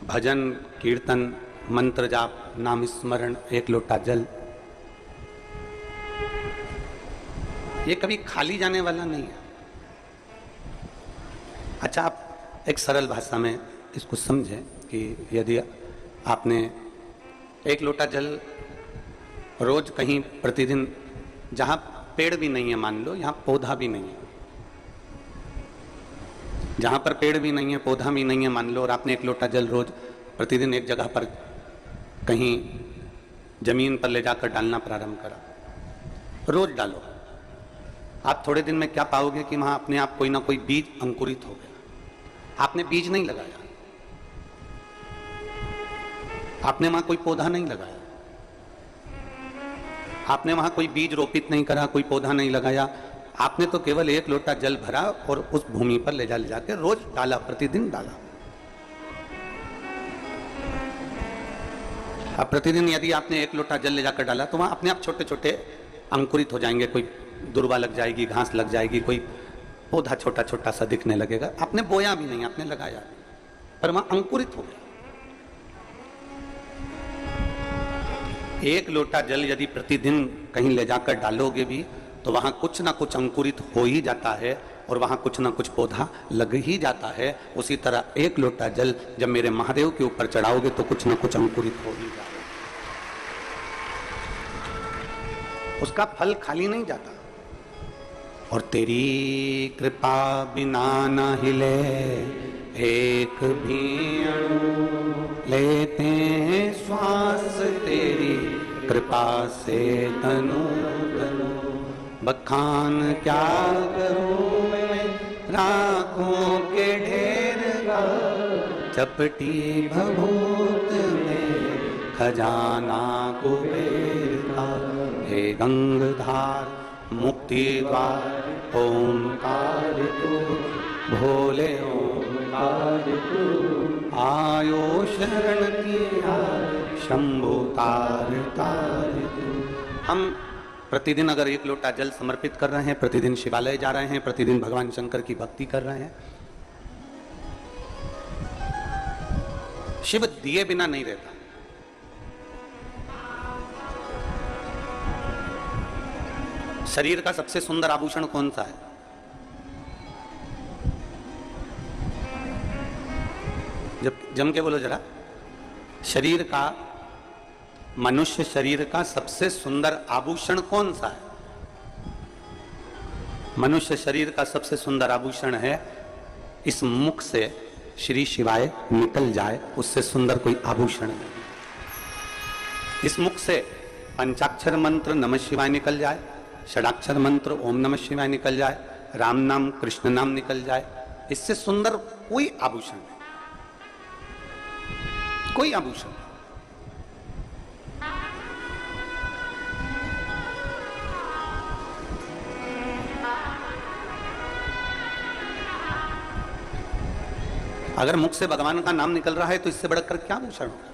भजन कीर्तन मंत्र जाप नाम स्मरण एक लोटा जल, ये कभी खाली जाने वाला नहीं है। अच्छा, आप एक सरल भाषा में इसको समझें कि यदि आपने एक लोटा जल रोज कहीं प्रतिदिन, जहां पेड़ भी नहीं है, मान लो यहां पौधा भी नहीं है, जहां पर पेड़ भी नहीं है पौधा भी नहीं है मान लो, और आपने एक लोटा जल रोज प्रतिदिन एक जगह पर कहीं जमीन पर ले जाकर डालना प्रारंभ करा, रोज डालो, आप थोड़े दिन में क्या पाओगे कि वहां अपने आप कोई ना कोई बीज अंकुरित हो गया। आपने बीज नहीं लगाया, आपने वहां कोई पौधा नहीं लगाया, आपने वहां कोई बीज रोपित नहीं करा, कोई पौधा नहीं लगाया, आपने तो केवल एक लोटा जल भरा और उस भूमि पर ले जाके रोज डाला, प्रतिदिन डाला। अब प्रतिदिन यदि आपने एक लोटा जल ले जाकर डाला तो वहां अपने आप छोटे छोटे अंकुरित हो जाएंगे, कोई दुर्वा लग जाएगी, घास लग जाएगी, कोई पौधा छोटा छोटा सा दिखने लगेगा। आपने बोया भी नहीं, आपने लगाया, पर वहां अंकुरित हो गया। एक लोटा जल यदि प्रतिदिन कहीं ले जाकर डालोगे भी तो वहां कुछ ना कुछ अंकुरित हो ही जाता है और वहां कुछ ना कुछ पौधा लग ही जाता है। उसी तरह एक लोटा जल जब मेरे महादेव के ऊपर चढ़ाओगे तो कुछ ना कुछ अंकुरित हो ही जाएगा, उसका फल खाली नहीं जाता। और तेरी कृपा बिना न हिले एक भी अणु, लेते हैं श्वास तेरी कृपा से तनु तनु। बखान क्या करूं मैं राखों के ढेर का, चपटी भभूत में खजाना कुबेर का। हे गंगधार मुक्ति द्वार ओंकार तू, भोले ओंकार तू। आयो शरण किया शंभु तार तार तू। हम प्रतिदिन अगर एक लोटा जल समर्पित कर रहे हैं, प्रतिदिन शिवालय जा रहे हैं, प्रतिदिन भगवान शंकर की भक्ति कर रहे हैं, शिव दिए बिना नहीं रहता। शरीर का सबसे सुंदर आभूषण कौन सा है? जब जम के बोलो जरा। शरीर का, मनुष्य शरीर का सबसे सुंदर आभूषण कौन सा है? मनुष्य शरीर का सबसे सुंदर आभूषण है इस मुख से श्री शिवाय निकल जाए, उससे सुंदर कोई आभूषण नहीं। इस मुख से पंचाक्षर मंत्र नमः शिवाय निकल जाए, षडाक्षर मंत्र ओम नमः शिवाय निकल जाए, राम नाम कृष्ण नाम निकल जाए, इससे सुंदर कोई आभूषण नहीं, कोई आभूषण। अगर मुख से भगवान का नाम निकल रहा है तो इससे बढ़कर क्या आभूषण होगा?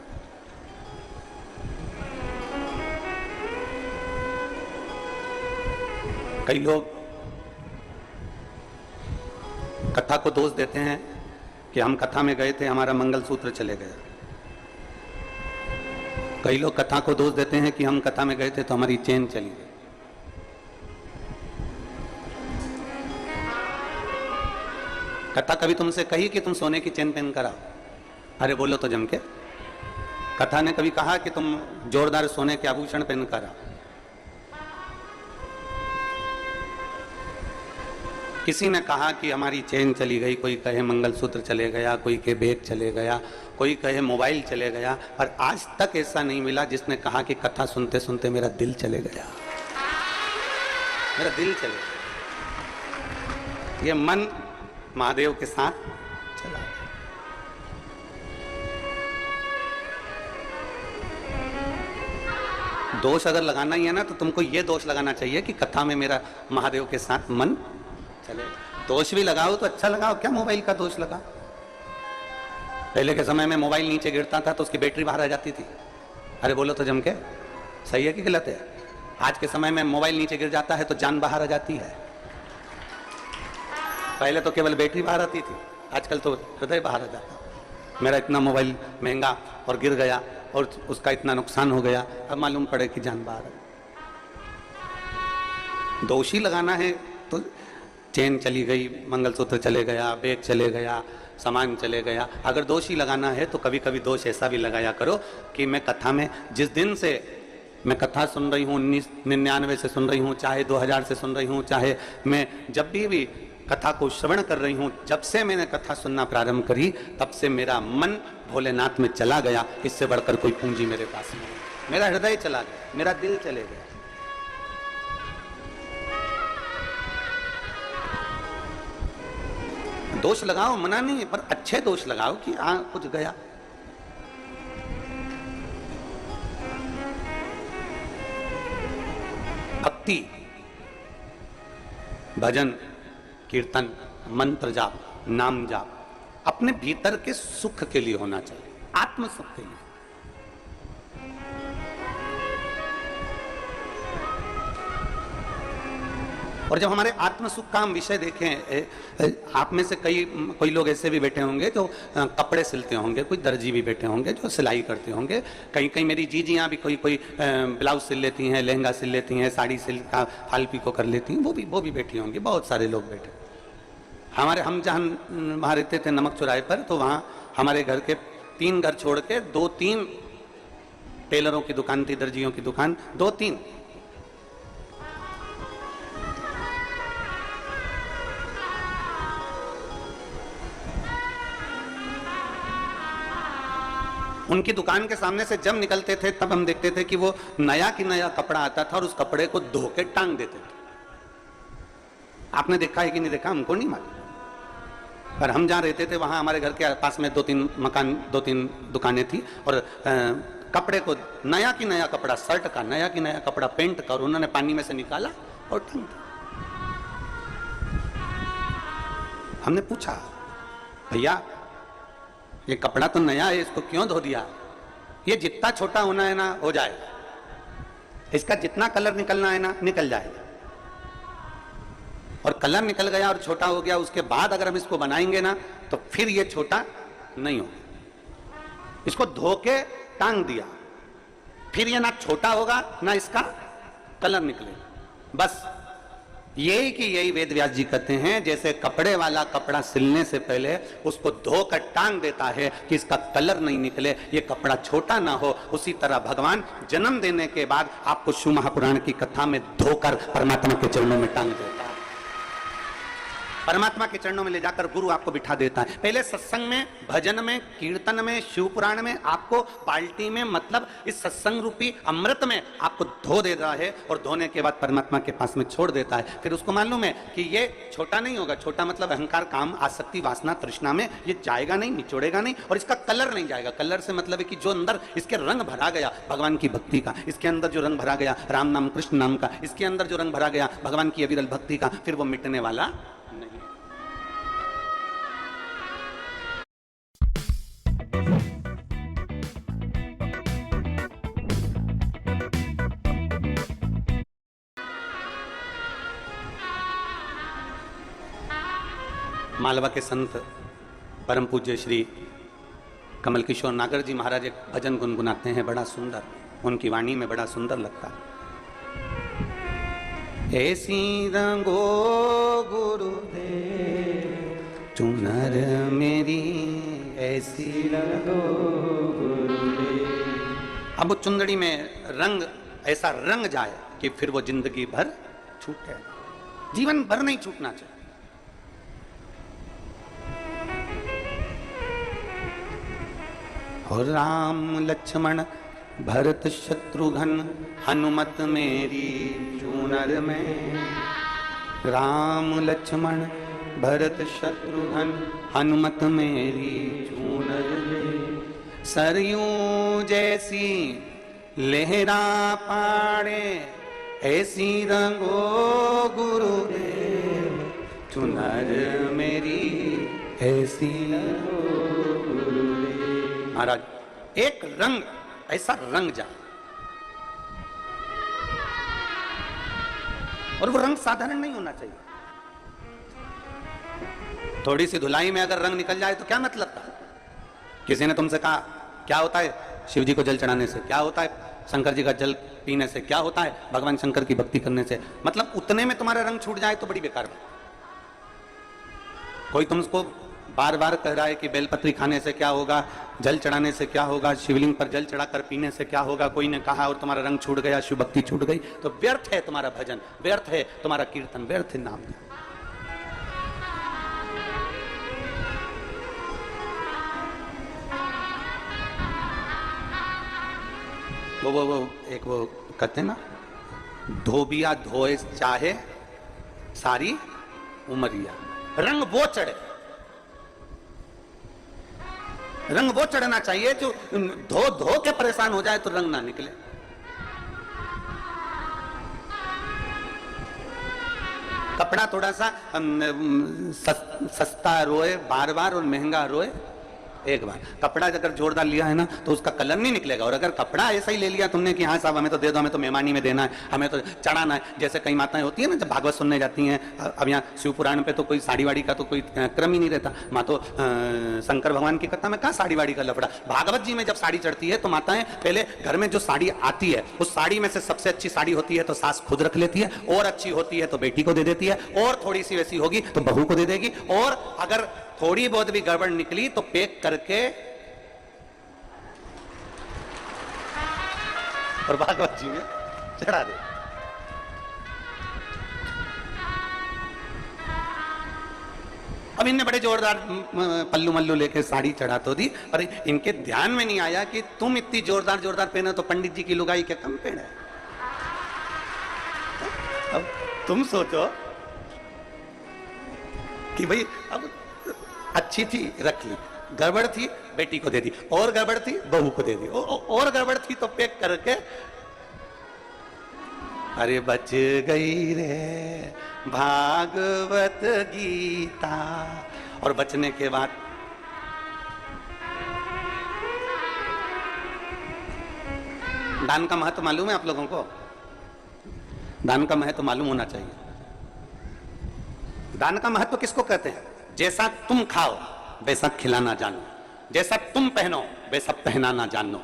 कई लोग कथा को दोष देते हैं कि हम कथा में गए थे, हमारा मंगलसूत्र चले गया। कई लोग कथा को दोष देते हैं कि हम कथा में गए थे तो हमारी चेन चली गई। कथा कभी तुमसे कही कि तुम सोने की चेन पहन कर आओ? अरे बोलो तो जम के। कथा ने कभी कहा कि तुम जोरदार सोने के आभूषण पहन कर आओ? किसी ने कहा कि हमारी चेन चली गई, कोई कहे मंगलसूत्र चले गया, कोई कहे बैग चले गया, कोई कहे मोबाइल चले गया, और आज तक ऐसा नहीं मिला जिसने कहा कि कथा सुनते सुनते मेरा दिल चले गया, मेरा दिल चले गया। ये मन महादेव के साथ चला गया। दोष अगर लगाना ही है ना तो तुमको ये दोष लगाना चाहिए कि कथा में मेरा महादेव के साथ मन चले। दोष भी लगाओ तो अच्छा लगाओ, क्या मोबाइल का दोष लगा? पहले के समय में मोबाइल नीचे गिरता था तो उसकी बैटरी बाहर आ जाती थी। अरे बोलो तो जम के, सही है कि गलत है? आज के समय में मोबाइल नीचे गिर जाता है तो जान बाहर आ जाती है। पहले तो केवल बैटरी बाहर आती थी, आजकल तो हृदय बाहर आ जाता। मेरा इतना मोबाइल महंगा और गिर गया और उसका इतना नुकसान हो गया, अब मालूम पड़े कि जान बाहर है। दोषी लगाना है तो चेन चली गई, मंगलसूत्र चले गया, बैग चले गया, सामान चले गया। अगर दोषी लगाना है तो कभी कभी दोष ऐसा भी लगाया करो कि मैं कथा में, जिस दिन से मैं कथा सुन रही हूँ, 1999 से सुन रही हूँ, चाहे 2000 से सुन रही हूँ, चाहे मैं जब भी कथा को श्रवण कर रही हूँ, जब से मैंने कथा सुनना प्रारंभ करी तब से मेरा मन भोलेनाथ में चला गया। इससे बढ़कर कोई पूंजी मेरे पास नहीं। मेरा हृदय चला गया, मेरा दिल चले गया। दोष लगाओ, मना नहीं है, पर अच्छे दोष लगाओ कि हाँ कुछ गया। भक्ति, भजन, कीर्तन, मंत्र जाप, नाम जाप अपने भीतर के सुख के लिए होना चाहिए, आत्म सुख के लिए। और जब हमारे आत्म सुख का हम विषय देखें, आप में से कोई लोग ऐसे भी बैठे होंगे जो कपड़े सिलते होंगे, कोई दर्जी भी बैठे होंगे जो सिलाई करते होंगे, कहीं मेरी जीजियाँ भी कोई ब्लाउज सिल लेती हैं, लहंगा सिल लेती हैं, साड़ी सिल का फाल पीको कर लेती हैं, वो भी बैठी होंगी। बहुत सारे लोग बैठे। हम जहाँ वहाँ रहते थे नमक चौराहे पर, तो वहाँ हमारे घर के 3 घर छोड़ के 2-3 टेलरों की दुकान थी, दर्जियों की दुकान 2-3। उनकी दुकान के सामने से जब निकलते थे तब हम देखते थे कि वो नया की नया कपड़ा आता था और उस कपड़े को धो के टांग देते थे। आपने देखा है कि नहीं देखा हमको नहीं मालूम, पर हम जहाँ रहते थे वहाँ हमारे घर के पास में 2-3 मकान, 2-3 दुकानें थी और कपड़े को नया की नया कपड़ा, शर्ट का नया की नया कपड़ा, पेंट का, और उन्होंने पानी में से निकाला और टांग दिया। हमने पूछा, भैया ये कपड़ा तो नया है, इसको क्यों धो दिया? ये जितना छोटा होना है ना हो जाएगा, इसका जितना कलर निकलना है ना निकल जाएगा, और कलर निकल गया और छोटा हो गया, उसके बाद अगर हम इसको बनाएंगे ना तो फिर ये छोटा नहीं होगा। इसको धो के टांग दिया, फिर ये ना छोटा होगा ना इसका कलर निकलेगा। बस यही वेद व्यास जी कहते हैं, जैसे कपड़े वाला कपड़ा सिलने से पहले उसको धोकर टांग देता है कि इसका कलर नहीं निकले, ये कपड़ा छोटा ना हो, उसी तरह भगवान जन्म देने के बाद आपको शिव महापुराण की कथा में धोकर परमात्मा के चरणों में टांग देता है। परमात्मा के चरणों में ले जाकर गुरु आपको बिठा देता है। पहले सत्संग में, भजन में, कीर्तन में, शिव पुराण में आपको बाल्टी में, मतलब इस सत्संग रूपी अमृत में आपको धो देता है और धोने के बाद परमात्मा के पास में छोड़ देता है। फिर उसको मालूम है कि ये छोटा नहीं होगा, छोटा मतलब अहंकार, काम, आसक्ति, वासना, तृष्णा में ये जाएगा नहीं, निचोड़ेगा नहीं, और इसका कलर नहीं जाएगा। कलर से मतलब है कि जो अंदर इसके रंग भरा गया भगवान की भक्ति का, इसके अंदर जो रंग भरा गया राम नाम, कृष्ण नाम का, इसके अंदर जो रंग भरा गया भगवान की अविरल भक्ति का, फिर वो मिटने वाला नहीं। मालवा के संत परम पूज्य श्री कमल किशोर नागर जी महाराज एक भजन गुनगुनाते हैं, बड़ा सुंदर, उनकी वाणी में बड़ा सुंदर लगता है। ऐसी रंगो गुरुदेव चुनर मेरी, ऐसी रंगो गुरुदेव। अब वो चुंदड़ी में रंग ऐसा रंग जाए कि फिर वो जिंदगी भर छूटे, जीवन भर नहीं छूटना चाहिए। और राम लक्ष्मण भरत शत्रुघ्न हनुमत मेरी चूनर में, राम लक्ष्मण भरत शत्रुघ्न हनुमत मेरी चूनर में, सरयूं जैसी लहरा पाड़े ऐसी रंगो गुरुदेव चुनर मेरी ऐसी रंगो गुरुदेव। महाराज एक रंग ऐसा रंग जाए, और वो रंग साधारण नहीं होना चाहिए। थोड़ी सी धुलाई में अगर रंग निकल जाए तो क्या मतलब था? किसी ने तुमसे कहा क्या होता है शिव जी को जल चढ़ाने से, क्या होता है शंकर जी का जल पीने से, क्या होता है भगवान शंकर की भक्ति करने से, मतलब उतने में तुम्हारा रंग छूट जाए तो बड़ी बेकार बात। कोई तुमको बार बार कह रहा है कि बेलपत्री खाने से क्या होगा, जल चढ़ाने से क्या होगा, शिवलिंग पर जल चढ़ाकर पीने से क्या होगा, कोई ने कहा और तुम्हारा रंग छूट गया, शिव भक्ति छूट गई, तो व्यर्थ है तुम्हारा भजन, व्यर्थ है तुम्हारा कीर्तन, व्यर्थ है नाम। वो एक वो कहते हैं ना, धोबिया धोए चाहे सारी उमरिया, रंग वो चढ़े, रंग वो चढ़ना चाहिए जो धो धो के परेशान हो जाए तो रंग ना निकले। कपड़ा थोड़ा सा सस्ता रोए बार बार और महंगा रोए एक बार। कपड़ा अगर जोरदार लिया है ना तो उसका कलर नहीं निकलेगा, और अगर कपड़ा ऐसा ही ले लिया तुमने कि हाँ साहब हमें तो दे दो, हमें तो मेहमानी में देना है, हमें तो चढ़ाना है, जैसे कई माताएं होती है ना जब भागवत सुनने जाती हैं, अब यहाँ शिव पुराण पे तो कोई साड़ी वाड़ी का तो कोई क्रम ही नहीं रहता, माँ तो शंकर भगवान की कथा में कहाँ साड़ी वाड़ी का लफड़ा। भागवत जी में जब साड़ी चढ़ती है तो माताएं पहले घर में जो साड़ी आती है उस साड़ी में से सबसे अच्छी साड़ी होती है तो सास खुद रख लेती है, और अच्छी होती है तो बेटी को दे देती है, और थोड़ी सी वैसी होगी तो बहू को दे देगी, और अगर थोड़ी बहुत भी गड़बड़ निकली तो पैक करके और भागवत जी में चढ़ा दे। अब इनने बड़े जोरदार पल्लू मल्लू लेके साड़ी चढ़ा तो दी, पर इनके ध्यान में नहीं आया कि तुम इतनी जोरदार जोरदार पहने तो पंडित जी की लुगाई क्या कम पहने। अब तुम सोचो कि भाई अब अच्छी थी रख ली, गड़बड़ थी बेटी को दे दी, और गड़बड़ थी बहू को दे दी, और गड़बड़ थी तो पैक करके, अरे बच गई रे भागवत गीता। और बचने के बाद दान का महत्व मालूम है आप लोगों को? दान का महत्व मालूम होना चाहिए। दान का महत्व किसको कहते हैं? जैसा तुम खाओ वैसा खिलाना जानो, जैसा तुम पहनो वैसा पहनाना जानो,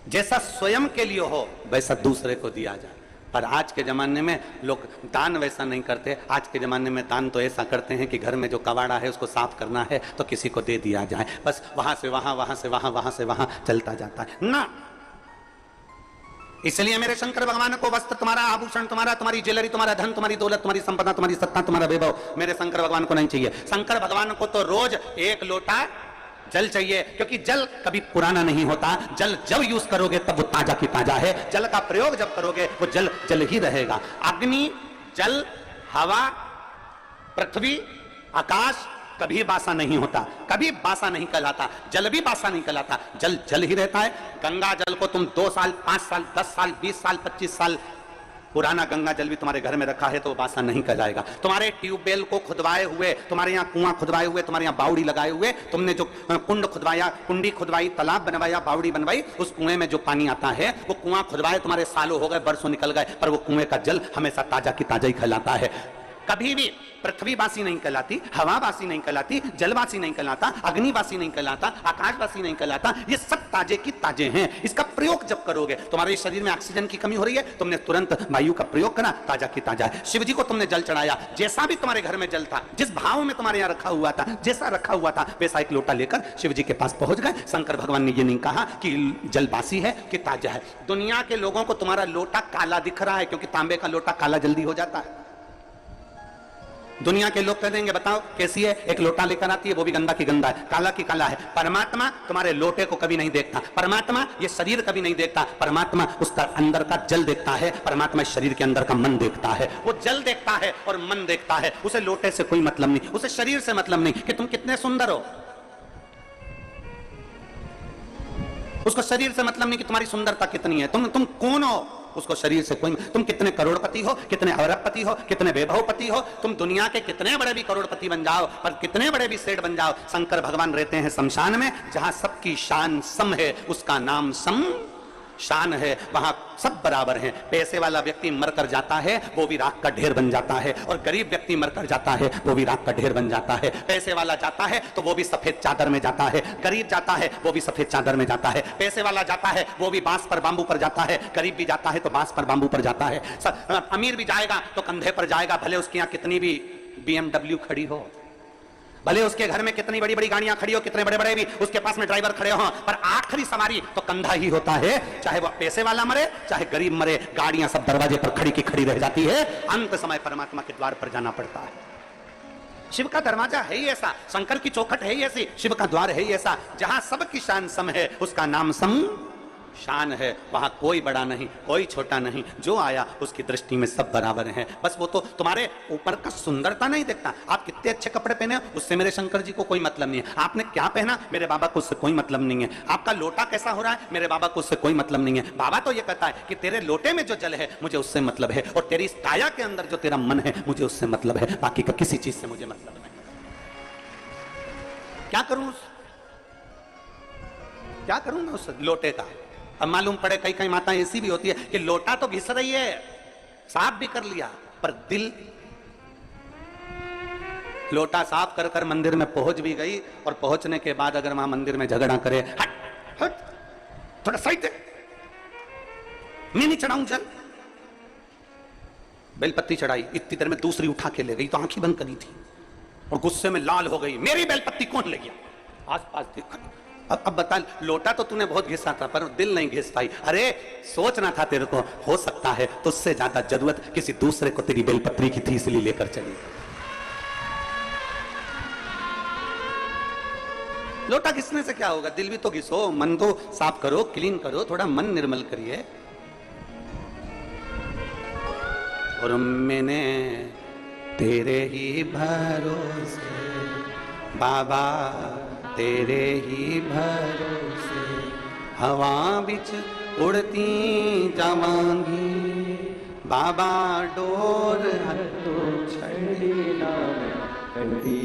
जैसा स्वयं के लिए हो वैसा दूसरे को दिया जाए। पर आज के जमाने में लोग दान वैसा नहीं करते। आज के जमाने में दान तो ऐसा करते हैं कि घर में जो कबाड़ा है उसको साफ करना है तो किसी को दे दिया जाए, बस वहां से वहां, वहां से वहां, वहां से वहां चलता जाता है ना। इसलिए मेरे शंकर भगवान को वस्त्र तुम्हारा, आभूषण तुम्हारा, तुम्हारी ज्वेलरी, तुम्हारा धन, तुम्हारी दौलत, तुम्हारी संपदा, तुम्हारी सत्ता, तुम्हारा वैभव मेरे शंकर भगवान को नहीं चाहिए। शंकर भगवान को तो रोज एक लोटा जल चाहिए, क्योंकि जल कभी पुराना नहीं होता। जल जब यूज करोगे तब वो ताजा की ताजा है, जल का प्रयोग जब करोगे वो जल जल ही रहेगा। अग्नि, जल, हवा, पृथ्वी, आकाश कभी बासा नहीं होता, कभी बासा नहीं कहलाता। जल भी बासा नहीं कहलाता, जल जल ही रहता है। गंगा जल को तुम 2 साल, 5 साल, 10 साल, 20 साल, 25 साल पुराना गंगा जल भी तुम्हारे घर में रखा है तो बासा नहीं कहलाएगा। तुम्हारे ट्यूबवेल को खुदवाए हुए, तुम्हारे यहाँ कुआं खुदवाए हुए, तुम्हारे यहाँ बावड़ी लगाए हुए, तुमने जो कुंड खुदवाया, कुंडी खुदवाई, तालाब बनवाया, बावड़ी बनवाई, उस कुएं में जो पानी आता है वो कुआं खुदवाए तुम्हारे सालों हो गए, बरसों निकल गए, पर वो कुएं का जल हमेशा ताजा की ताजा ही कहलाता है। कभी भी पृथ्वीवासी नहीं कहलाती, हवावासी नहीं कहलाती, जलवासी नहीं कहलाता, अग्निवासी नहीं कहलाता, आकाशवासी नहीं कहलाता। ये सब ताजे की ताजे हैं। इसका प्रयोग जब करोगे, तुम्हारे शरीर में ऑक्सीजन की कमी हो रही है, तुमने तुरंत वायु का प्रयोग करा, ताजा की ताजा है। शिव जी को तुमने जल चढ़ाया, जैसा भी तुम्हारे घर में जल था, जिस भाव में तुम्हारे यहाँ रखा हुआ था, जैसा रखा हुआ था वैसा एक लोटा लेकर शिव जी के पास पहुंच गए। शंकर भगवान ने ये नहीं कहा कि जल बासी है कि ताजा है। दुनिया के लोगों को तुम्हारा लोटा काला दिख रहा है क्योंकि तांबे का लोटा काला जल्दी हो जाता है। दुनिया के लोग कह देंगे बताओ कैसी है, एक लोटा लेकर आती है वो भी गंदा की गंदा है, काला की काला है। परमात्मा तुम्हारे लोटे को कभी नहीं देखता, परमात्मा ये शरीर कभी नहीं देखता, परमात्मा उसका अंदर का जल देखता है, परमात्मा शरीर के अंदर का मन देखता है। वो जल देखता है और मन देखता है, उसे लोटे से कोई मतलब नहीं, उसे शरीर से मतलब नहीं कि तुम कितने सुंदर हो, उसको शरीर से मतलब नहीं कि तुम्हारी सुंदरता कितनी है, तुम कौन हो, उसको शरीर से कोई, तुम कितने करोड़पति हो, कितने अरबपति हो, कितने वैभवपति हो, तुम दुनिया के कितने बड़े भी करोड़पति बन जाओ, पर कितने बड़े भी सेठ बन जाओ, शंकर भगवान रहते हैं शमशान में जहां सबकी शान सम है, उसका नाम सम शान है वहां सब बराबर हैं। पैसे वाला व्यक्ति मरकर जाता है वो भी राख का ढेर बन जाता है, और गरीब व्यक्ति मरकर जाता है वो भी राख का ढेर बन जाता है। पैसे वाला जाता है तो वो भी सफेद चादर में जाता है, गरीब जाता है वो भी सफेद चादर में जाता है। पैसे वाला जाता है वो भी बांस पर बांबू पर जाता है, गरीब भी जाता है तो बांस पर बांबू पर जाता है। अमीर भी जाएगा तो कंधे पर जाएगा, भले उसके यहाँ कितनी भी BMW खड़ी हो, भले उसके घर में कितनी बड़ी बड़ी गाड़ियां खड़ी हो, कितने बड़े बड़े भी उसके पास में ड्राइवर खड़े हो, पर आखिरी सवारी तो कंधा ही होता है। चाहे वो पैसे वाला मरे चाहे गरीब मरे, गाड़ियां सब दरवाजे पर खड़ी की खड़ी रह जाती है। अंत समय परमात्मा के द्वार पर जाना पड़ता है। शिव का दरवाजा है ही ऐसा, शंकर की चौखट है ही ऐसी, शिव का द्वार है ही ऐसा, जहां सबकी शान सम है, उसका नाम सम शान है। वहां कोई बड़ा नहीं कोई छोटा नहीं, जो आया उसकी दृष्टि में सब बराबर हैं। बस वो तो तुम्हारे ऊपर का सुंदरता नहीं देखता, आप कितने अच्छे कपड़े पहने हो उससे मेरे शंकर जी को कोई मतलब नहीं है, आपने क्या पहना मेरे बाबा को उससे कोई मतलब नहीं है, आपका लोटा कैसा हो रहा है मेरे बाबा को उससे कोई मतलब नहीं है। बाबा तो ये कहता है कि तेरे लोटे में जो जल है मुझे उससे मतलब है, और तेरी इस काया के अंदर जो तेरा मन है मुझे उससे मतलब है, बाकी का किसी चीज से मुझे मतलब नहीं। क्या करूं मैं उस लोटे का? अब मालूम पड़े कई कई माताएं ऐसी भी होती है कि लोटा तो घिस रही है, साफ भी कर लिया, पर दिल, लोटा साफ कर कर मंदिर में पहुंच भी गई, और पहुंचने के बाद अगर वहां मंदिर में झगड़ा करे, हट हट थोड़ा साइड दे, मैं नहीं चढ़ाऊं जल। बेलपत्ती चढ़ाई, इतनी देर में दूसरी उठा के ले गई, तो आंखें बंद करी थी और गुस्से में लाल हो गई, मेरी बेलपत्ती कौन ले गया? आस पास देखा, अब बता, लोटा तो तूने बहुत घिसा था पर दिल नहीं घिस पाई। अरे सोचना था तेरे को, हो सकता है तुझसे ज्यादा जरूरत किसी दूसरे को तेरी बेलपत्री की थी इसलिए लेकर चली। लोटा घिसने से क्या होगा, दिल भी तो घिसो, मन तो साफ करो, क्लीन करो, थोड़ा मन निर्मल करिए। और मैंने तेरे ही भरोसे बाबा, तेरे ही भरोसे हवा बिच उड़ती जावांगी, बाबा डोर हटो छड़ीना करती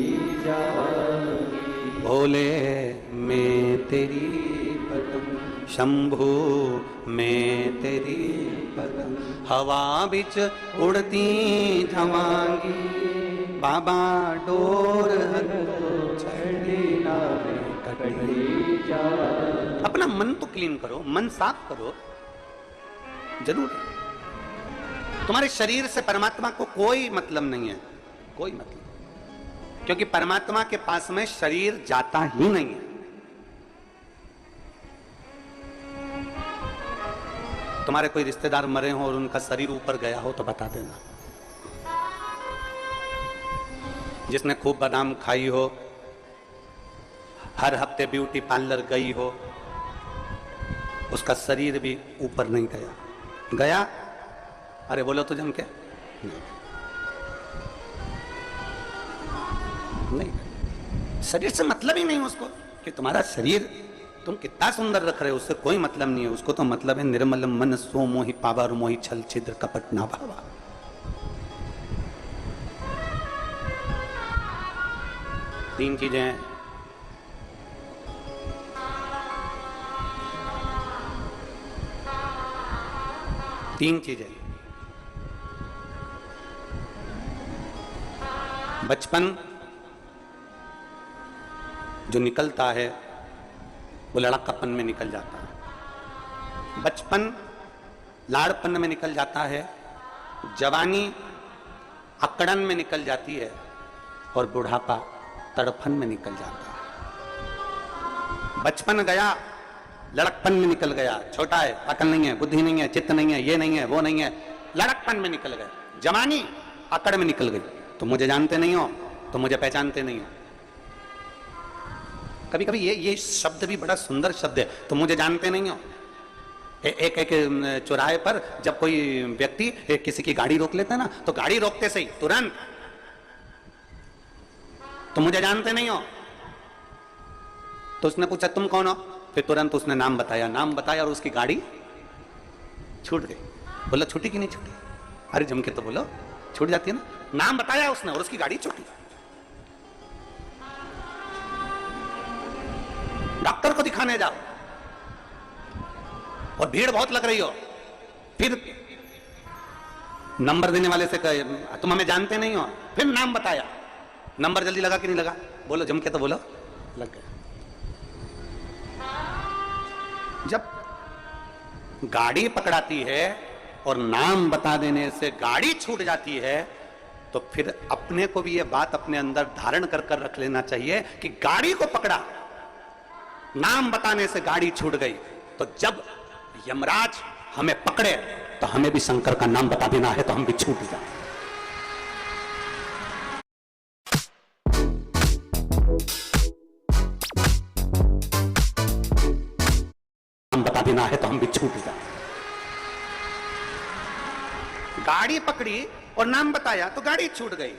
जावांगी। भोले मैं तेरी पदम, शंभू मैं तेरी पदम, हवा बिच उड़ती जावांगी, बाबा डोर हटो छड़ीना करती जावांगी। अपना मन तो क्लीन करो, मन साफ करो, जरूर। तुम्हारे शरीर से परमात्मा को कोई मतलब नहीं है, कोई मतलब, क्योंकि परमात्मा के पास में शरीर जाता ही नहीं है। तुम्हारे कोई रिश्तेदार मरे हो और उनका शरीर ऊपर गया हो तो बता देना। जिसने खूब बादाम खाई हो, हर हफ्ते ब्यूटी पार्लर गई हो, उसका शरीर भी ऊपर नहीं गया। गया? अरे बोलो तो जम के नहीं। शरीर से मतलब ही नहीं उसको कि तुम्हारा शरीर तुम कितना सुंदर रख रहे हो, उससे कोई मतलब नहीं है। उसको तो मतलब है निर्मल मन सो मोहि पावा, मोहि छल छिद्र कपट ना भावा। तीन चीजें हैं। तीन चीजें, बचपन जो निकलता है वो लड़कापन में निकल जाता है, बचपन लाड़पन में निकल जाता है, जवानी अकड़न में निकल जाती है, और बुढ़ापा तड़फन में निकल जाता है। बचपन गया, लड़कपन में निकल गया, छोटा है, अकल नहीं है, बुद्धि नहीं है, चित्त नहीं है, ये नहीं है, वो नहीं है, लड़कपन में निकल गया। जवानी अकड़ में निकल गई, तुम मुझे जानते नहीं हो, तुम मुझे पहचानते नहीं हो। कभी कभी ये शब्द भी बड़ा सुंदर शब्द है, तुम मुझे जानते नहीं हो। एक चौराहे पर जब कोई व्यक्ति किसी की गाड़ी रोक लेता है ना, तो गाड़ी रोकते से ही तुरंत तुम मुझे जानते नहीं हो। तो उसने पूछा तुम कौन हो, फिर तुरंत उसने नाम बताया और उसकी गाड़ी छूट गई। बोला छूटी कि नहीं छूटी? अरे जम के तो बोलो, छूट जाती है ना। नाम बताया उसने और उसकी गाड़ी छूटी। डॉक्टर को दिखाने जाओ और भीड़ बहुत लग रही हो, फिर नंबर देने वाले से कहे तुम हमें जानते नहीं हो, फिर नाम बताया, नंबर जल्दी लगा कि नहीं लगा, बोलो जम के तो बोलो, लग गया। जब गाड़ी पकड़ाती है और नाम बता देने से गाड़ी छूट जाती है, तो फिर अपने को भी यह बात अपने अंदर धारण कर कर रख लेना चाहिए कि गाड़ी को पकड़ा, नाम बताने से गाड़ी छूट गई, तो जब यमराज हमें पकड़े तो हमें भी शंकर का नाम बता देना है, तो हम भी छूट जाए। नाम बता देना है तो हम भी छूट जाए। गाड़ी पकड़ी और नाम बताया तो गाड़ी छूट गई,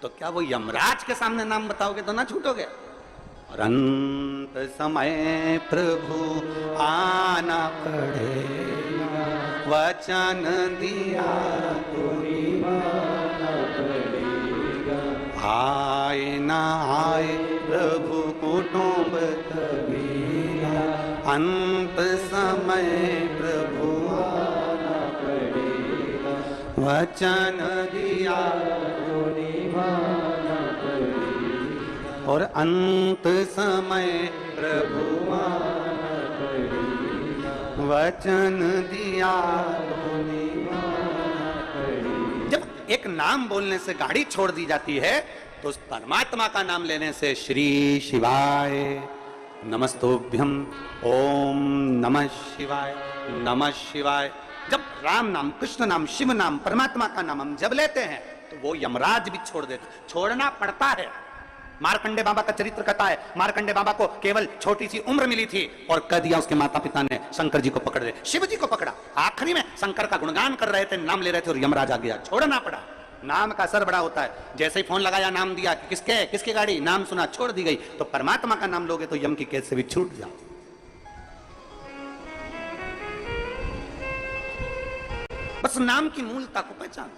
तो क्या वो यमराज के सामने नाम बताओगे तो ना छूटोगे? और अंत समय प्रभु आना पड़ेगा, वचन दिया तो निभाना पड़ेगा, आए ना आए प्रभु कुटुंब कबीरा, अंत समय प्रभु आना पड़ेगा, वचन दिया तो निभाना पड़ेगा, और अंत समय प्रभु आना पड़ेगा, वचन दिया तो निभाना पड़ेगा। जब एक नाम बोलने से गाड़ी छोड़ दी जाती है, तो उस परमात्मा का नाम लेने से श्री शिवाय नमस्तुभ्यम, ओम नमः शिवाय, नमः शिवाय। जब राम नाम, कृष्ण नाम, शिव नाम, परमात्मा का नाम हम जब लेते हैं, तो वो यमराज भी छोड़ देता, छोड़ना पड़ता है। मार्कंडे बाबा का चरित्र कहता है, मार्कंडे बाबा को केवल छोटी सी उम्र मिली थी और कह दिया उसके माता पिता ने शंकर जी को पकड़ ले, शिव जी को पकड़ा, आखिरी में शंकर का गुणगान कर रहे थे, नाम ले रहे थे और यमराज आ गया, छोड़ना पड़ा। नाम का असर बड़ा होता है। जैसे ही फोन लगाया, नाम दिया कि किसके गाड़ी, नाम सुना, छोड़ दी गई। तो परमात्मा का नाम लोगे तो यम की कैद से भी छूट जाओ। बस नाम की मूलता को पहचान।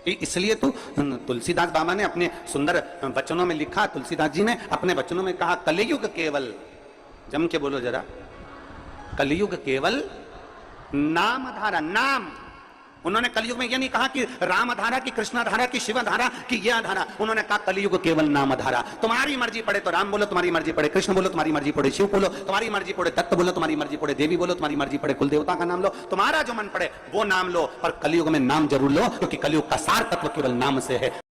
इसलिए तो तुलसीदास बाबा ने अपने सुंदर वचनों में लिखा, तुलसीदास जी ने अपने वचनों में कहा, कलयुग केवल, जम के बोलो जरा, कलयुग केवल नाम धारा। नाम, उन्होंने कलयुग में यह नहीं कहा कि राम धारा की, कृष्ण धारा की, शिव धारा की, यह धारा, उन्होंने कहा कलयुग केवल नाम धारा। तुम्हारी मर्जी पड़े तो राम बोलो, तुम्हारी मर्जी पड़े कृष्ण बोलो, तुम्हारी मर्जी पड़े शिव बोलो, तुम्हारी मर्जी पड़े दत्त बोलो, तुम्हारी मर्जी पड़े देवी बोलो, तुम्हारी मर्जी पड़े कुल देवता का नाम लो, तुम्हारा जो मन पड़े वो नाम लो, पर कलयुग में नाम जरूर लो, क्योंकि कलयुग का सार तत्व केवल नाम से है।